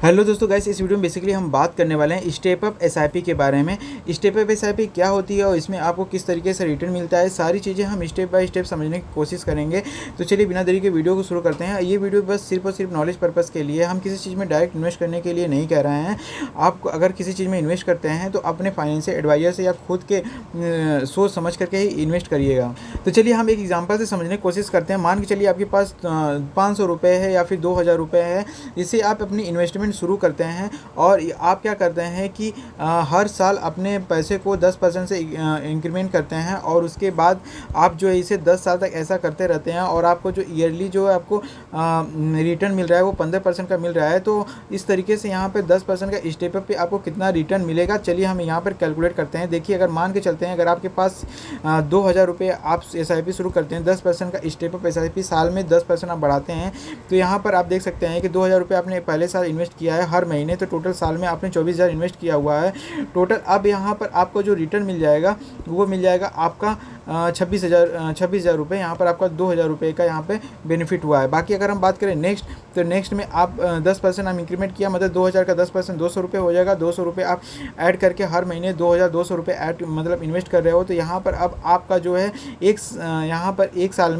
Hello दोस्तों guys, इस video में बेसिकली हम बात करने वाले हैं स्टेप अप एसआईपी के बारे में। स्टेप अप एसआईपी क्या होती है और इसमें आपको किस तरीके से रिटर्न मिलता है, सारी चीज़ें हम स्टेप बाय स्टेप समझने की कोशिश करेंगे। तो चलिए बिना देरी के वीडियो को शुरू करते हैं। ये वीडियो बस सिर्फ और सिर्फ नॉलेज पर्पज़ के लिए, हम किसी चीज़ में डायरेक्ट इन्वेस्ट करने के लिए नहीं कह रहे हैं। आप अगर किसी चीज़ में इन्वेस्ट करते हैं तो अपने फाइनेंशियल एडवाइज़र से या खुद के सोच समझ करके ही इन्वेस्ट करिएगा। तो चलिए हम एक एग्जाम्पल से समझने की कोशिश करते हैं। मान के चलिए आपके पास 500 रुपये है या फिर 2000 रुपये है, जिससे आप अपनी इन्वेस्टमेंट शुरू करते हैं। और आप क्या करते हैं कि हर साल अपने पैसे को 10% से इंक्रीमेंट करते हैं और उसके बाद आप जो है इसे 10 साल तक ऐसा करते रहते हैं और आपको जो ईयरली जो है आपको रिटर्न मिल रहा है वो 15% का मिल रहा है। तो इस तरीके से यहाँ पे 10% का स्टेप अप पे आपको कितना रिटर्न मिलेगा, चलिए हम यहाँ पर कैलकुलेट करते हैं। देखिए, अगर मान के चलते हैं अगर आपके पास 2000 रुपये आप SIP शुरू करते हैं, 10% का स्टेप अप SIP साल में 10% आप बढ़ाते हैं, तो यहाँ पर आप देख सकते हैं कि 2000 रुपये आपने पहले साल इन्वेस्ट किया है हर महीने, तो टोटल साल में आपने 24,000 इन्वेस्ट किया हुआ है टोटल। अब यहाँ पर आपको जो रिटर्न मिल जाएगा वो मिल जाएगा आपका 26,000 रुपये। यहाँ पर आपका 2000 रुपये का यहाँ पे बेनिफिट हुआ है। बाकी अगर हम बात करें नेक्स्ट, तो नेक्स्ट में आप 10% आप इंक्रीमेंट किया, मतलब 2000 का 10% 200 रुपये हो जाएगा। 200 रुपये आप ऐड करके हर महीने 2200 रुपये ऐड मतलब इन्वेस्ट कर रहे हो। तो यहाँ पर अब आपका जो है यहाँ पर एक साल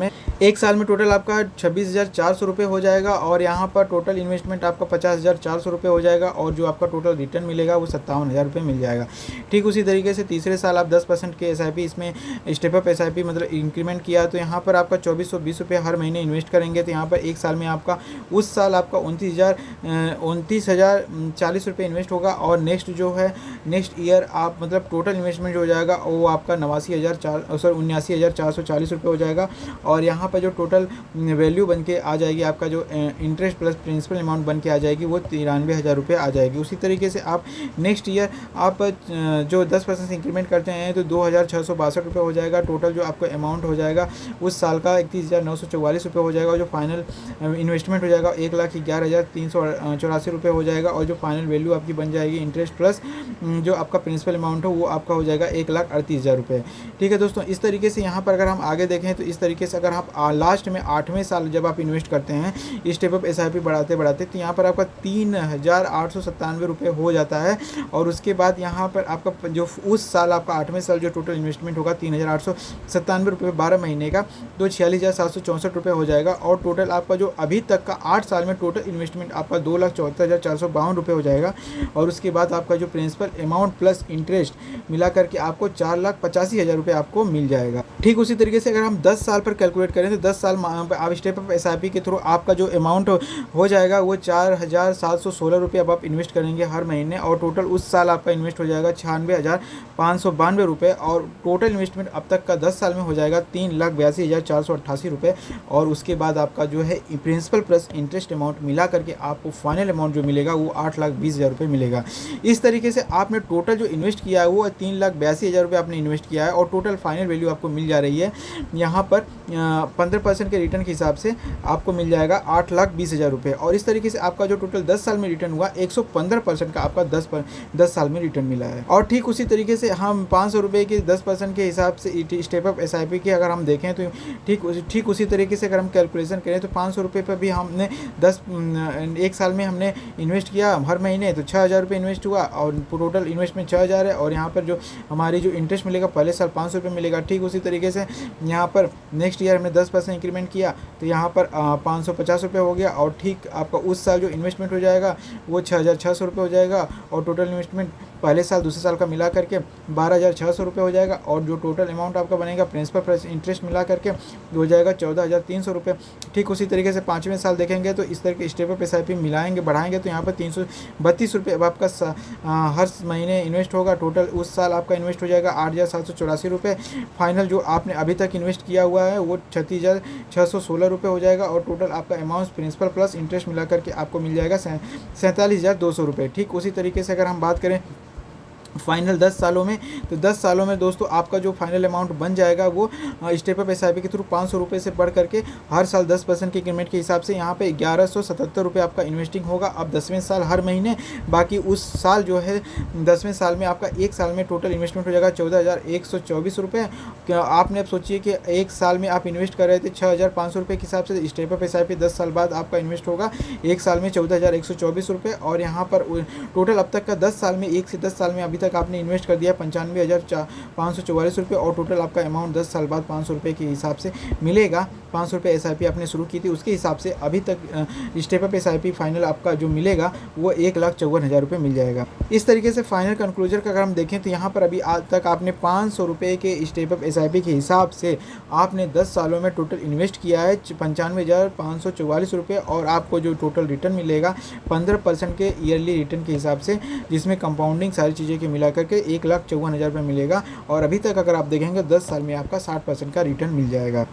में टोटल आपका 26,400 रुपये हो जाएगा और यहाँ पर टोटल इन्वेस्टमेंट आपका 50,400 रुपये हो जाएगा और जो आपका टोटल रिटर्न मिलेगा वो 57,000 रुपये मिल जाएगा। ठीक उसी तरीके से तीसरे साल आप 10% के SIP इसमें स्टेप अप SIP मतलब इंक्रीमेंट किया, तो यहाँ पर आपका 2420 रुपये हर महीने इन्वेस्ट करेंगे। तो यहाँ पर एक साल में आपका उस साल आपका 29,040 रुपये इन्वेस्ट होगा और नेक्स्ट जो है नेक्स्ट ईयर आप मतलब टोटल इन्वेस्टमेंट जो हो जाएगा वो आपका 79,440 रुपये हो जाएगा। और यहाँ पर जो टोटल वैल्यू बन के आ जाएगी, आपका जो इंटरेस्ट प्लस प्रिंसिपल अमाउंट बन के आ जाएगी वो 93,000 रुपये आ जाएगी। उसी तरीके से आप नेक्स्ट ईयर आप जो 10% इंक्रीमेंट करते हैं तो 2,662 रुपये हो जाएगा। टोटल जो आपका अमाउंट हो जाएगा उस साल का 31,944 रुपये हो जाएगा और जो फाइनल इन्वेस्टमेंट हो जाएगा 1,11,384 रुपये हो जाएगा और जो फाइनल वैल्यू आपकी बन जाएगी इंटरेस्ट प्लस जो आपका प्रिंसिपल अमाउंट हो वो आपका हो जाएगा 1,38,000 रुपये। ठीक है दोस्तों, इस तरीके से यहाँ पर अगर हम आगे देखें तो इस तरीके से अगर आप लास्ट में 8वें साल जब आप इन्वेस्ट करते हैं स्टेप अप SIP बढ़ाते बढ़ाते, तो यहाँ पर आपका 3,897 रुपये हो जाता है। और उसके बाद यहाँ पर आपका जो उस साल आपका 8वें साल जो टोटल इन्वेस्टमेंट होगा 3,897 रुपये 12 महीने का, तो 46,764 रुपये हो जाएगा। और टोटल आपका जो अभी तक का 8 साल में टोटल इन्वेस्टमेंट आपका 2,74,452 रुपये हो जाएगा। और उसके बाद आपका जो प्रिंसिपल अमाउंट प्लस इंटरेस्ट मिला करके आपको 4,85,000 रुपये आपको मिल जाएगा। ठीक उसी तरीके से अगर हम 10 साल पर कैलकुलेट करें तो 10 साल आप स्टेप अप SIP के थ्रू आपका जो अमाउंट हो जाएगा वो 4,716 रुपये अब आप इन्वेस्ट करेंगे हर महीने और टोटल उस साल आपका इन्वेस्ट हो जाएगा 96,592 रुपये और टोटल इन्वेस्टमेंट अब तक का 10 साल में हो जाएगा 3,82,488 रुपये। और उसके बाद आपका जो है प्रिंसिपल प्लस इंटरेस्ट अमाउंट मिला करके आपको फाइनल अमाउंट जो मिलेगा वो 8,20,000 रुपये मिलेगा। इस तरीके से आपने टोटल जो इन्वेस्ट किया है वो 3,82,000 रुपये आपने इन्वेस्ट किया है और टोटल फाइनल वैल्यू आपको मिल जा रही है यहाँ पर 15% के रिटर्न के हिसाब से आपको मिल जाएगा 8,20,000 रुपये। और इस तरीके से आपका जो टोटल 10 साल में रिटर्न हुआ 115% का आपका 10 साल में रिटर्न मिला है। और ठीक उसी तरीके से हम 500 रुपये के 10% के हिसाब से स्टेप अप SIP के अगर हम देखें तो ठीक उसी तरीके से अगर हम कैलकुलेशन करें तो 500 रुपये पर भी हमने एक साल में हमने इन्वेस्ट किया हर महीने, तो 6,000 रुपये इन्वेस्ट हुआ और टोटल इन्वेस्टमेंट 6,000 है। और यहाँ पर जो हमारी जो इंटरेस्ट मिलेगा पहले साल 500 रुपये मिलेगा। ठीक उसी तरीके से यहाँ पर नेक्स्ट ईयर हमने 10% इंक्रीमेंट किया तो यहाँ पर 550 रुपये हो गया और ठीक आपका उस साल जो इन्वेस्टमेंट हो जाएगा वो 6,600 रुपये हो जाएगा और टोटल इन्वेस्टमेंट पहले साल दूसरे साल का मिला करके 12,600 रुपये हो जाएगा और जो टोटल अमाउंट आपका बनेगा प्रिंसिपल प्लस इंटरेस्ट मिला करके हो जाएगा 14,300 रुपये। ठीक उसी तरीके से 5वें साल देखेंगे तो इस तरह के स्टेप अप SIP मिलाएंगे बढ़ाएंगे तो यहाँ पर 332 रुपये अब आपका हर महीने इन्वेस्ट होगा। टोटल उस साल आपका इन्वेस्ट हो जाएगा 8,784 रुपये। फाइनल जो आपने अभी तक इन्वेस्ट किया हुआ है वो 36,616 रुपये हो जाएगा और टोटल आपका अमाउंट प्रिंसिपल प्लस इंटरेस्ट मिला करके आपको मिल जाएगा 47,200 रुपये। ठीक उसी तरीके से अगर हम बात करें फाइनल 10 सालों में। तो 10 सालों में दोस्तों आपका जो फाइनल अमाउंट बन जाएगा वो स्टेप अप एसआईपी के थ्रू 500 रुपये से बढ़ करके हर साल 10% के इंक्रीमेंट के हिसाब से यहाँ पे 1177 रुपये आपका इन्वेस्टिंग होगा। अब 10वें साल हर महीने, बाकी उस साल जो है 10वें साल में आपका एक साल में टोटल इन्वेस्टमेंट हो जाएगा 14,124 रुपये। क्या आपने अब सोचिए कि एक साल में आप इन्वेस्ट कर रहे थे 6,500 रुपये के हिसाब से, स्टेप अप एसआईपी 10 साल बाद आपका इन्वेस्ट होगा एक साल में 14,124 रुपये। और यहाँ पर टोटल अब तक का 10 साल में, 1 से 10 साल में अभी तक आपने इन्वेस्ट कर दिया 95,544 रुपये, और टोटल आपका अमाउंट 10 साल बाद 500 रुपये के हिसाब से मिलेगा। 500 रुपये एसआईपी आपने शुरू की थी, उसके हिसाब से अभी तक स्टेप अप एसआईपी फाइनल आपका जो मिलेगा वो 1,54,000 रुपये मिल जाएगा। इस तरीके से फाइनल कंक्लूजन का अगर हम देखें तो यहाँ पर अभी आज तक आपने 500 रुपये के स्टेप अप एसआईपी के हिसाब से आपने 10 सालों में टोटल इन्वेस्ट किया है 95,544 रुपये, और आपको जो टोटल रिटर्न मिलेगा 15% के ईयरली रिटर्न के हिसाब से, जिसमें कंपाउंडिंग सारी चीज़ें के मिला करके 1,54,000 रुपये मिलेगा। और अभी तक अगर आप देखेंगे 10 साल में आपका 60% का रिटर्न मिल जाएगा।